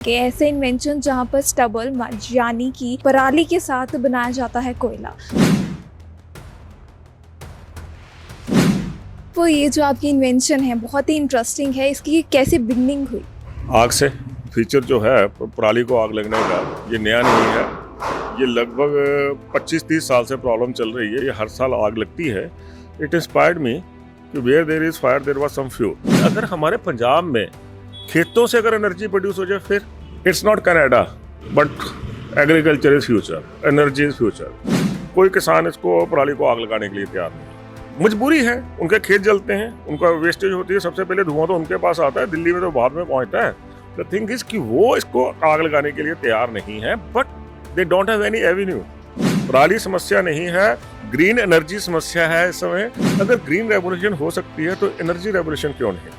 कि ऐसे इन्वेंशन जहाँ पर स्टबल यानी कि पराली के साथ बनाया जाता है कोयला। तो ये जो आपकी इन्वेंशन है बहुत ही इंटरेस्टिंग है, इसकी कैसे बिगनिंग हुई? आग से फीचर जो है पराली को आग लगने का, ये नया नहीं है। ये लगभग 25-30 साल से प्रॉब्लम चल रही है। ये हर साल आग लगती है। इट इंस्पायर्ड मी कि where there is fire there was some fuel. अगर हमारे पंजाब में खेतों से अगर एनर्जी प्रोड्यूस हो जाए, फिर it's not Canada but agriculture is future, energy is future. कोई किसान इसको पराली को आग लगाने के लिए तैयार नहीं। मजबूरी है, उनके खेत जलते हैं, उनका वेस्टेज होती है, सबसे पहले धुआं तो उनके पास आता है, दिल्ली में तो बाद में पहुंचता है। द थिंग इज कि वो इसको आग लगाने के लिए तैयार नहीं है, but they don't have any Avenue. पराली समस्या नहीं है, ग्रीन एनर्जी समस्या है इस समय। अगर ग्रीन रेवोल्यूशन हो सकती है तो एनर्जी रेवोल्यूशन क्यों नहीं?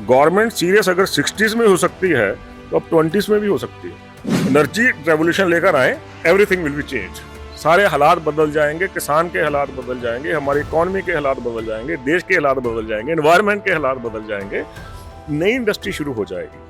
गवर्नमेंट सीरियस अगर 60s में हो सकती है तो अब 20s में भी हो सकती है। एनर्जी रेवोल्यूशन लेकर आए, एवरीथिंग विल बी चेंज। सारे हालात बदल जाएंगे, किसान के हालात बदल जाएंगे, हमारी इकोनॉमी के हालात बदल जाएंगे, देश के हालात बदल जाएंगे, एनवायरनमेंट के हालात बदल जाएंगे, नई इंडस्ट्री शुरू हो जाएगी।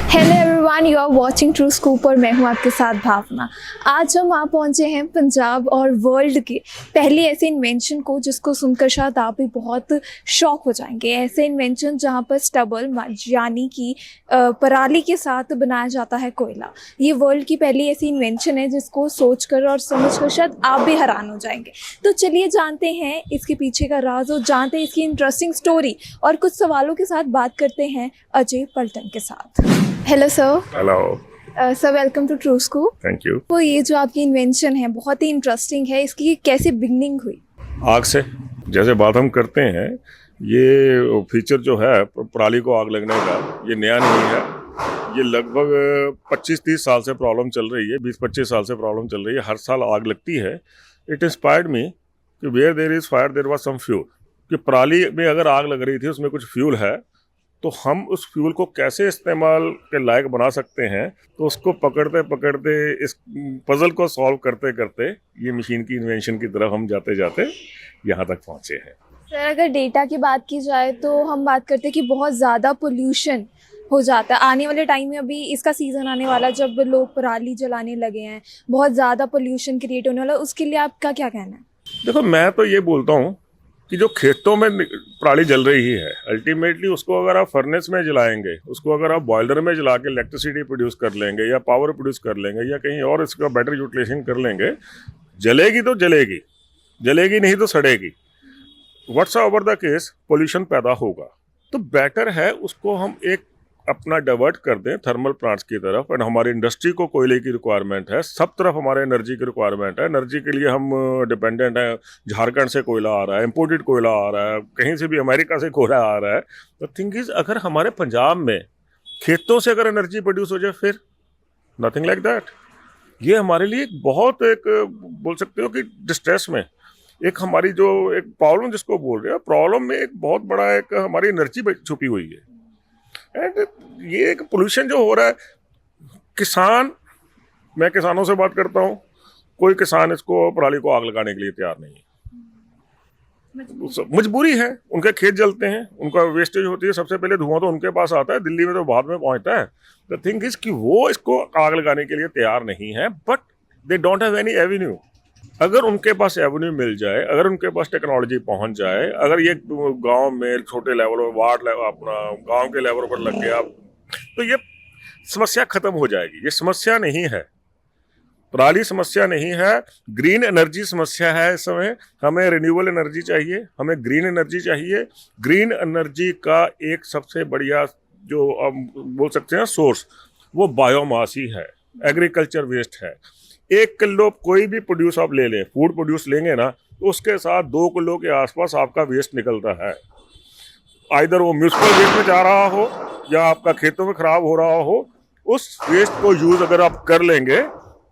Hello everyone, you are watching True Scoop और मैं हूं आपके साथ भावना। आज हम आप पहुंचे हैं पंजाब और वर्ल्ड के पहले ऐसे इन्वेंशन को जिसको सुनकर शायद आप भी बहुत शॉक हो जाएंगे। ऐसे इन्वेंशन जहां पर स्टबल यानी कि पराली के साथ बनाया जाता है कोयला। ये वर्ल्ड की पहली ऐसी इन्वेंशन है जिसको सोचकर और समझकर शायद आप भी हैरान हो जाएंगे। तो चलिए जानते हैं इसके पीछे का राज और जानते हैं इसकी इंटरेस्टिंग स्टोरी और कुछ सवालों के साथ बात करते हैं अजय पलटन के साथ। Hello sir. Hello sir, welcome to True Scoop. Thank you. तो ये जो आपकी इन्वेंशन है बहुत ही इंटरेस्टिंग है, इसकी कैसे बिगनिंग हुई? आग से जैसे बात हम करते हैं, ये फीचर जो है पराली को आग लगने का, ये नया नहीं है। ये लगभग 25-30 साल से प्रॉब्लम चल रही है, 20-25 साल से प्रॉब्लम चल रही है। हर साल आग लगती है। इट इंस्पायर्ड मी कि where there is fire there was some fuel. कि पराली में अगर आग लग रही थी, उसमें कुछ फ्यूल है, तो हम उस फ्यूल को कैसे इस्तेमाल के लायक बना सकते हैं। तो उसको पकड़ते पकड़ते, इस पजल को सॉल्व करते करते ये मशीन की इन्वेंशन की तरफ हम जाते जाते यहाँ तक पहुँचे हैं। सर, अगर डेटा की बात की जाए तो हम बात करते हैं कि बहुत ज़्यादा पोल्यूशन हो जाता है। आने वाले टाइम में अभी इसका सीज़न आने वाला, जब लोग पराली जलाने लगे हैं, बहुत ज़्यादा पोल्यूशन क्रिएट होने वाला, उसके लिए आपका क्या कहना है? देखो, मैं तो ये बोलता हूँ कि जो खेतों में पराली जल रही है, अल्टीमेटली उसको अगर आप फर्नेस में जलाएंगे, उसको अगर आप बॉयलर में जला के इलेक्ट्रिसिटी प्रोड्यूस कर लेंगे या पावर प्रोड्यूस कर लेंगे या कहीं और इसका बेटर यूटिलाइजेशन कर लेंगे, जलेगी तो जलेगी, जलेगी नहीं तो सड़ेगी। What's over the case, pollution पैदा होगा। तो बेटर है उसको हम एक अपना डाइवर्ट कर दें थर्मल प्लांट्स की तरफ। एंड हमारी इंडस्ट्री को कोयले की रिक्वायरमेंट है, सब तरफ हमारे एनर्जी की रिक्वायरमेंट है। एनर्जी के लिए हम डिपेंडेंट हैं। झारखंड से कोयला आ रहा है, इम्पोर्टेड कोयला आ रहा है, कहीं से भी अमेरिका से कोयला आ रहा है। द थिंग इज, अगर हमारे पंजाब में खेतों से अगर एनर्जी प्रोड्यूस हो जाए, फिर नथिंग लाइक दैट। ये हमारे लिए बहुत एक बोल सकते हो कि डिस्ट्रेस में एक हमारी जो एक प्रॉब्लम जिसको बोल रहे हैं, प्रॉब्लम में एक बहुत बड़ा एक हमारी एनर्जी छुपी हुई है। एंड ये एक पोल्यूशन जो हो रहा है, मैं किसानों से बात करता हूँ, कोई किसान इसको पराली को आग लगाने के लिए तैयार नहीं है। मजबूरी है, उनके खेत जलते हैं, उनका वेस्टेज होती है, सबसे पहले धुआं तो उनके पास आता है, दिल्ली में तो बाद में पहुंचता है। द थिंग इज कि वो इसको आग लगाने के लिए तैयार नहीं है, but they don't have any Avenue. अगर उनके पास एवेन्यू मिल जाए, अगर उनके पास टेक्नोलॉजी पहुंच जाए, अगर ये गांव में छोटे लेवल पर, वार्ड लेवल, अपना गांव के लेवल पर लग गया, तो ये समस्या खत्म हो जाएगी। ये समस्या नहीं है, पराली समस्या नहीं है, ग्रीन एनर्जी समस्या है इस समय। हमें रिन्यूएबल एनर्जी चाहिए, हमें ग्रीन एनर्जी चाहिए। ग्रीन एनर्जी का एक सबसे बढ़िया जो हम बोल सकते हैं सोर्स, वो बायोमास ही है, एग्रीकल्चर वेस्ट है। 1 किलो कोई भी प्रोड्यूस आप ले लें, फूड प्रोड्यूस लेंगे ना, तो उसके साथ 2 किलो के आसपास आपका वेस्ट निकलता है। आइदर वो म्यूनिसिपल वेस्ट में जा रहा हो या आपका खेतों में खराब हो रहा हो। उस वेस्ट को यूज अगर आप कर लेंगे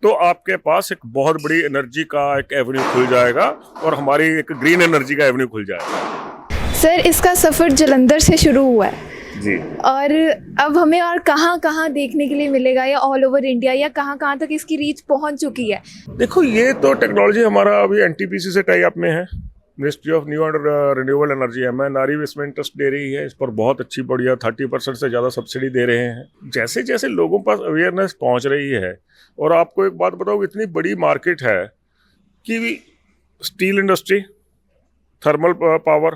तो आपके पास एक बहुत बड़ी एनर्जी का एक एवेन्यू खुल जाएगा और हमारी एक ग्रीन एनर्जी का एवेन्यू खुल जाएगा। सर, इसका सफ़र जलंधर से शुरू हुआ है जी, और अब हमें और कहाँ देखने के लिए मिलेगा, या ऑल ओवर इंडिया, या कहाँ तक इसकी रीच पहुंच चुकी है? देखो, ये तो टेक्नोलॉजी हमारा अभी एनटीपीसी से टाई अप में है। Ministry of new and renewable energy MNRE इसमें इंटरेस्ट दे रही है, इस पर बहुत अच्छी बढ़िया 30% से ज़्यादा सब्सिडी दे रहे हैं। जैसे जैसे लोगों पास अवेयरनेस पहुंच रही है, और आपको एक बात बताऊँ, इतनी बड़ी मार्केट है कि steel industry, thermal power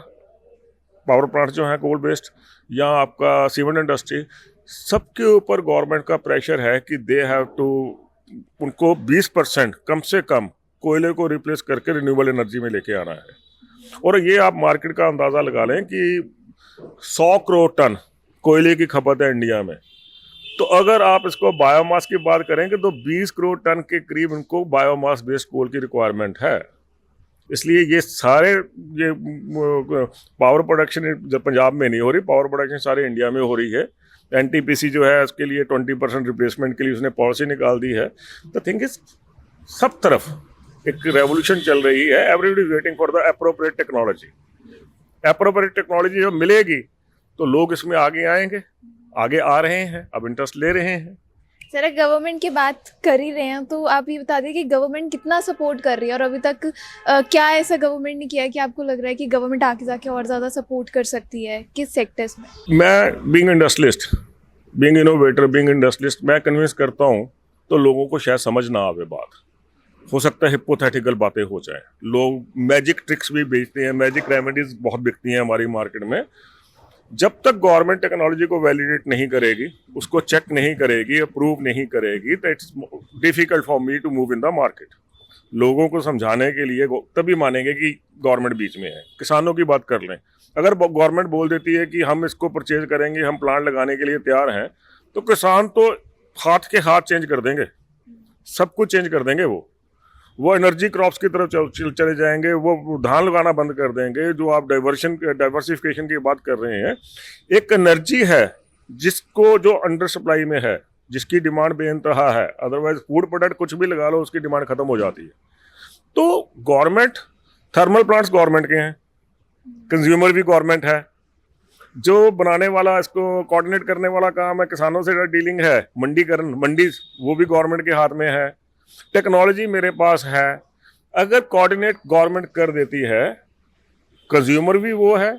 plant जो है कोल बेस्ड, या आपका सीमेंट इंडस्ट्री, सबके ऊपर गवर्नमेंट का प्रेशर है कि दे हैव टू, उनको 20% कम से कम कोयले को रिप्लेस करके रिन्यूएबल एनर्जी में लेके आना है। और ये आप मार्केट का अंदाज़ा लगा लें कि 100 करोड़ टन कोयले की खपत है इंडिया में। तो अगर आप इसको बायोमास की बात करेंगे तो 20 करोड़ टन के करीब इनको बायोमास बेस्ड कोल की रिक्वायरमेंट है। इसलिए ये सारे ये पावर प्रोडक्शन जब पंजाब में नहीं हो रही, पावर प्रोडक्शन सारे इंडिया में हो रही है। NTPC जो है उसके लिए 20% रिप्लेसमेंट के लिए उसने पॉलिसी निकाल दी है। द थिंग इज, सब तरफ एक रेवोल्यूशन चल रही है। Everybody is waiting for the appropriate technology. Appropriate technology जब मिलेगी तो लोग इसमें आगे आएंगे, आगे आ रहे हैं, अब इंटरेस्ट ले रहे हैं। सर, गवर्नमेंट की बात कर ही रहे हैं तो आप ये बता दें कि गवर्नमेंट कितना सपोर्ट कर रही है, और अभी तक क्या ऐसा गवर्नमेंट ने किया है कि आपको लग रहा है कि गवर्नमेंट आगे जाके और ज़्यादा सपोर्ट कर सकती है, किस सेक्टर्स में? मैं being industrialist, being innovator, being industrialist, मैं कन्विंस करता हूँ तो लोगों को शायद समझ ना आवे बात। हो सकता है हिपोथेटिकल बातें हो जाए। लोग मैजिक ट्रिक्स भी बेचते हैं, मैजिक रेमेडीज बहुत बिकती हैं हमारी मार्केट में। जब तक गवर्नमेंट टेक्नोलॉजी को वैलिडेट नहीं करेगी, उसको चेक नहीं करेगी, अप्रूव नहीं करेगी, तो it's difficult for me to move in the market. लोगों को समझाने के लिए तभी मानेंगे कि गवर्नमेंट बीच में है। किसानों की बात कर लें, अगर गवर्नमेंट बोल देती है कि हम इसको परचेज करेंगे, हम प्लांट लगाने के लिए तैयार हैं, तो किसान तो हाथ के हाथ चेंज कर देंगे, सब कुछ चेंज कर देंगे। वो एनर्जी क्रॉप्स की तरफ चले जाएंगे, वो धान लगाना बंद कर देंगे। जो आप डाइवर्सिफिकेशन की बात कर रहे हैं, एक एनर्जी है जिसको जो अंडर सप्लाई में है, जिसकी डिमांड बेइंतहा है, अदरवाइज फूड प्रोडक्ट कुछ भी लगा लो उसकी डिमांड खत्म हो जाती है। तो गवर्नमेंट, थर्मल प्लांट्स गवर्नमेंट के हैं, कंज्यूमर भी गवर्नमेंट है, जो बनाने वाला, इसको कोऑर्डिनेट करने वाला काम है, किसानों से डीलिंग है, मंडी वो भी गवर्नमेंट के हाथ में है। टेक्नोलॉजी मेरे पास है, अगर कोऑर्डिनेट गवर्नमेंट कर देती है, कंज्यूमर भी वो है,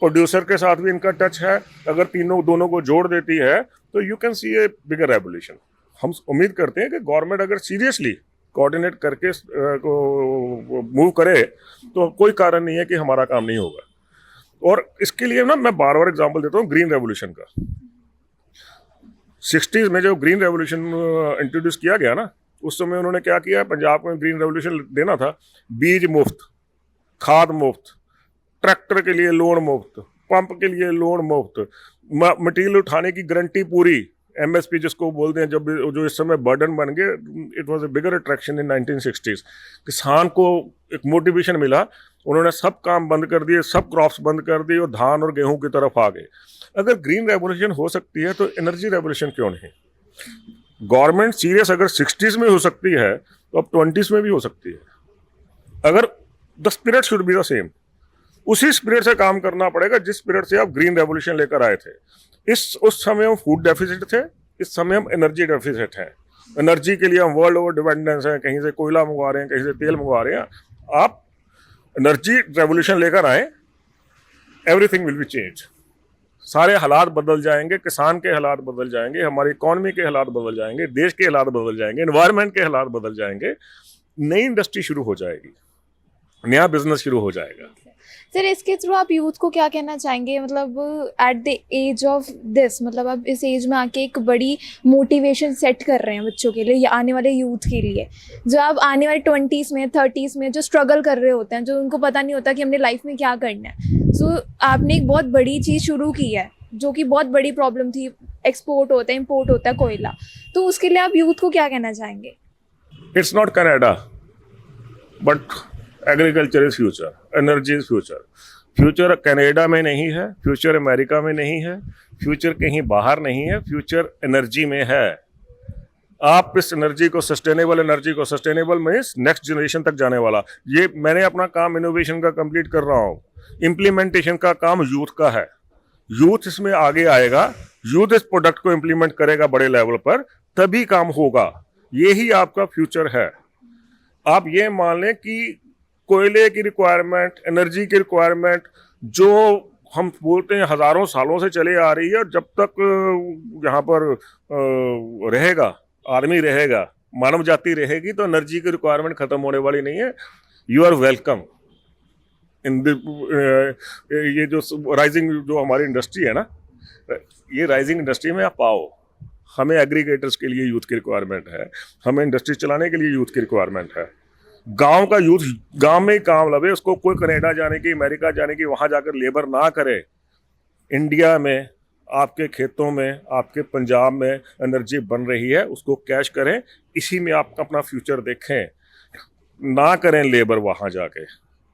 प्रोड्यूसर के साथ भी इनका टच है, अगर दोनों को जोड़ देती है तो you can see A bigger revolution. हम उम्मीद करते हैं कि गवर्नमेंट अगर सीरियसली कोऑर्डिनेट करके मूव करे तो कोई कारण नहीं है कि हमारा काम नहीं होगा। और इसके लिए ना मैं बार बार एग्जांपल देता हूँ ग्रीन रेवोल्यूशन का। 60s में जो ग्रीन रेवोल्यूशन इंट्रोड्यूस किया गया ना, उस समय उन्होंने क्या किया, पंजाब में ग्रीन रेवोल्यूशन देना था, बीज मुफ्त, खाद मुफ्त, ट्रैक्टर के लिए लोन मुफ्त, पंप के लिए लोन मुफ्त, मटेरियल उठाने की गारंटी पूरी, MSP जिसको बोलते हैं, जब जो इस समय बर्डन बन गए। It was a bigger attraction in 1960s। किसान को एक मोटिवेशन मिला, उन्होंने सब काम बंद कर दिए, सब क्रॉप्स बंद कर दिए और धान और गेहूं की तरफ आ गए। अगर ग्रीन रेवोल्यूशन हो सकती है तो एनर्जी रेवोल्यूशन क्यों नहीं? गवर्नमेंट सीरियस अगर 60s में हो सकती है तो अब 20s में भी हो सकती है। अगर the spirit should be the same, उसी स्पिरिट से काम करना पड़ेगा जिस स्पिरिट से आप ग्रीन रेवोल्यूशन लेकर आए थे। उस समय हम फूड डेफिसिट थे, इस समय हम एनर्जी डेफिसिट हैं। एनर्जी के लिए हम वर्ल्ड ओवर डिपेंडेंस हैं, कहीं से कोयला मंगवा रहे हैं, कहीं से तेल मंगवा रहे हैं। आप एनर्जी रेवोल्यूशन लेकर आए, एवरीथिंग विल बी चेंज। सारे हालात बदल जाएंगे, किसान के हालात बदल जाएंगे, हमारी इकॉनमी के हालात बदल जाएंगे, देश के हालात बदल जाएंगे, एनवायरनमेंट के हालात बदल जाएंगे, नई इंडस्ट्री शुरू हो जाएगी, नया बिजनेस शुरू हो जाएगा। सर, इसके थ्रू आप यूथ को क्या कहना चाहेंगे? मतलब at the age of this, मतलब आप इस एज में आके एक बड़ी मोटिवेशन सेट कर रहे हैं बच्चों के लिए या आने वाले यूथ के लिए, जो अब आने वाले 20s में 30s में जो स्ट्रगल कर रहे होते हैं, जो उनको पता नहीं होता कि हमने लाइफ में क्या करना है। सो आपने एक बहुत बड़ी चीज़ शुरू की है जो कि बहुत बड़ी प्रॉब्लम थी, एक्सपोर्ट होता है, इम्पोर्ट होता है कोयला, तो उसके लिए आप यूथ को क्या कहना चाहेंगे? It's not Canada but agriculture is future, energy is future. Future Canada में नहीं है, फ्यूचर अमेरिका में नहीं है, फ्यूचर कहीं बाहर नहीं है, फ्यूचर एनर्जी में है। आप इस एनर्जी को, सस्टेनेबल एनर्जी को, सस्टेनेबल मीन्स नेक्स्ट जनरेशन तक जाने वाला, ये मैंने अपना काम इनोवेशन का कंप्लीट कर रहा हूँ, इम्प्लीमेंटेशन का काम यूथ का है। यूथ इसमें आगे आएगा, यूथ इस प्रोडक्ट को इम्प्लीमेंट करेगा बड़े लेवल पर, तभी काम होगा। यही आपका फ्यूचर है। आप ये मान लें कि कोयले की रिक्वायरमेंट, एनर्जी की रिक्वायरमेंट जो हम बोलते हैं हजारों सालों से चले आ रही है, और जब तक यहाँ पर रहेगा, आदमी रहेगा, मानव जाति रहेगी, तो एनर्जी की रिक्वायरमेंट खत्म होने वाली नहीं है। यू आर वेलकम इन ये जो राइजिंग जो हमारी इंडस्ट्री है ना, ये राइजिंग इंडस्ट्री में आप आओ। हमें एग्रीगेटर्स के लिए यूथ की रिक्वायरमेंट है, हमें इंडस्ट्री चलाने के लिए यूथ की रिक्वायरमेंट है। गांव का यूथ गांव में ही काम लगे, उसको कोई कनाडा जाने की, अमेरिका जाने की, वहां जाकर लेबर ना करे। इंडिया में आपके खेतों में, आपके पंजाब में एनर्जी बन रही है, उसको कैश करें, इसी में आप अपना फ्यूचर देखें, ना करें लेबर वहां जाके,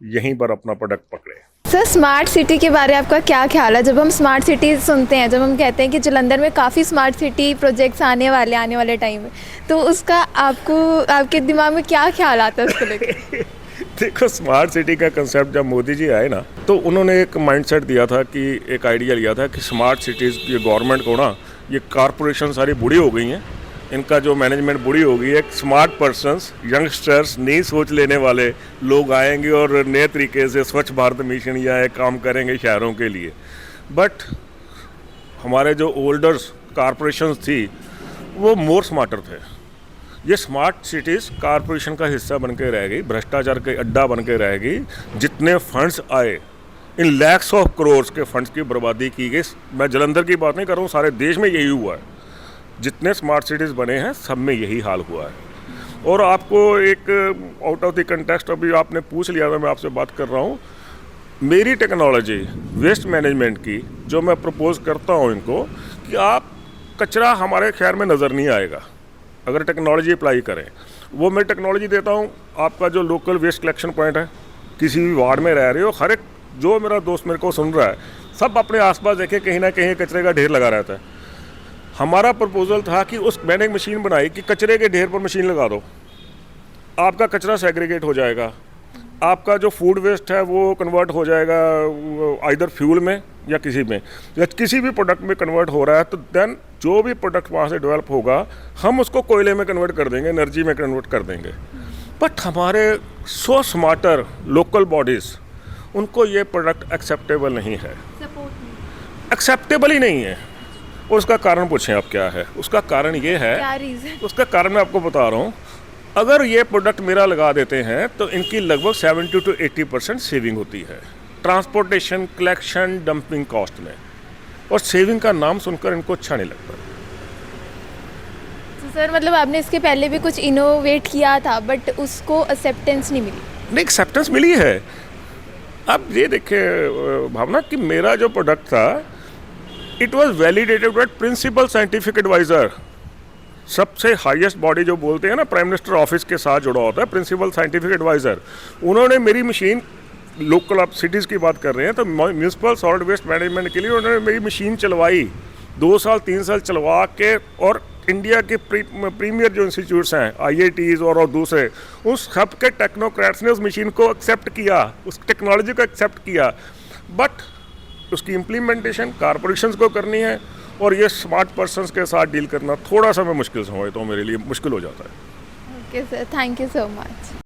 यहीं पर अपना प्रोडक्ट पकड़े। सर, स्मार्ट सिटी के बारे में आपका क्या ख्याल है? जब हम स्मार्ट सिटी सुनते हैं, जब हम कहते हैं कि जालंधर में काफ़ी स्मार्ट सिटी प्रोजेक्ट्स आने वाले टाइम में, तो उसका आपके दिमाग में क्या ख्याल आता है उसको लेकर? देखो, स्मार्ट सिटी का कंसेप्ट जब मोदी जी आए ना, तो उन्होंने एक माइंडसेट दिया था, कि एक आइडिया लिया था कि स्मार्ट सिटीज़, ये गवर्नमेंट को ना, ये कारपोरेशन सारी बुरी हो गई हैं, इनका जो मैनेजमेंट बुरी हो गई है। स्मार्ट पर्सन्स, यंगस्टर्स, नई सोच लेने वाले लोग आएंगे और नए तरीके से स्वच्छ भारत मिशन या एक काम करेंगे शहरों के लिए। बट हमारे जो ओल्डर्स कारपोरेशंस थी, वो मोर स्मार्टर थे। ये स्मार्ट सिटीज़ कारपोरेशन का हिस्सा बन के रह गई, भ्रष्टाचार के अड्डा बन के रह गई। जितने फंड्स आए, इन लैक्स ऑफ करोड़ के फंड्स की बर्बादी की गई। मैं जालंधर की बात नहीं कर रहा हूँ, सारे देश में यही हुआ है। जितने स्मार्ट सिटीज़ बने हैं, सब में यही हाल हुआ है। और आपको एक आउट ऑफ द कंटेक्स्ट, अभी आपने पूछ लिया था, मैं आपसे बात कर रहा हूँ। मेरी टेक्नोलॉजी वेस्ट मैनेजमेंट की जो मैं प्रपोज करता हूँ इनको, कि आप कचरा हमारे शहर में नज़र नहीं आएगा अगर टेक्नोलॉजी अप्लाई करें। वो मैं टेक्नोलॉजी देता हूँ। आपका जो लोकल वेस्ट कलेक्शन पॉइंट है, किसी भी वार्ड में रह रहे हो, हर एक जो मेरा दोस्त मेरे को सुन रहा है, सब अपने आसपास देखे, कहीं ना कहीं कचरे का ढेर लगा रहता है। हमारा प्रपोजल था कि मैंने एक मशीन बनाई कि कचरे के ढेर पर मशीन लगा दो, आपका कचरा सेग्रीगेट हो जाएगा, आपका जो फूड वेस्ट है वो कन्वर्ट हो जाएगा आइदर फ्यूल में या किसी भी प्रोडक्ट में कन्वर्ट हो रहा है, तो देन जो भी प्रोडक्ट वहाँ से डेवलप होगा, हम उसको कोयले में कन्वर्ट कर देंगे, एनर्जी में कन्वर्ट कर देंगे। बट हमारे सो स्मार्टर लोकल बॉडीज़, उनको ये प्रोडक्ट एक्सेप्टेबल नहीं है, एक्सेप्टेबल ही नहीं है। और उसका कारण पूछें आप क्या है? उसका कारण ये है, क्या रीज़न? उसका कारण मैं आपको बता रहा हूँ। अगर ये प्रोडक्ट मेरा लगा देते हैं, तो इनकी लगभग 70 to 80% सेविंग होती है ट्रांसपोर्टेशन, कलेक्शन, डंपिंग कॉस्ट में। और सेविंग का नाम सुनकर इनको अच्छा नहीं लगता। तो सर, मतलब आपने इसके पहले भी कुछ इनोवेट किया था, बट उसको एक्सेप्टेंस नहीं मिली? नहीं, एक्सेप्टेंस मिली है। अब ये देखिए भावना, कि मेरा जो प्रोडक्ट था, it was validated by principal scientific adviser. सबसे हाईएस्ट बॉडी जो बोलते हैं ना, प्राइम मिनिस्टर ऑफिस के साथ जुड़ा होता है प्रिंसिपल साइंटिफिक एडवाइज़र। उन्होंने मेरी मशीन, लोकल आप सिटीज़ की बात कर रहे हैं, तो म्यूनसिपल सॉलिड वेस्ट मैनेजमेंट के लिए उन्होंने मेरी मशीन चलवाई, 2 साल 3 साल चलवा के। और इंडिया के प्रीमियर जो इंस्टीट्यूट्स हैं, IITs और दूसरे, उस सब के टेक्नोक्रेट्स ने उस मशीन को एक्सेप्ट किया, उस टेक्नोलॉजी को एक्सेप्ट किया। बट उसकी इम्प्लीमेंटेशन कारपोरेशंस को करनी है, और ये स्मार्ट पर्सन्स के साथ डील करना थोड़ा सा मैं मुश्किल समझता हूँ, मेरे लिए मुश्किल हो जाता है। Okay sir, thank you so much.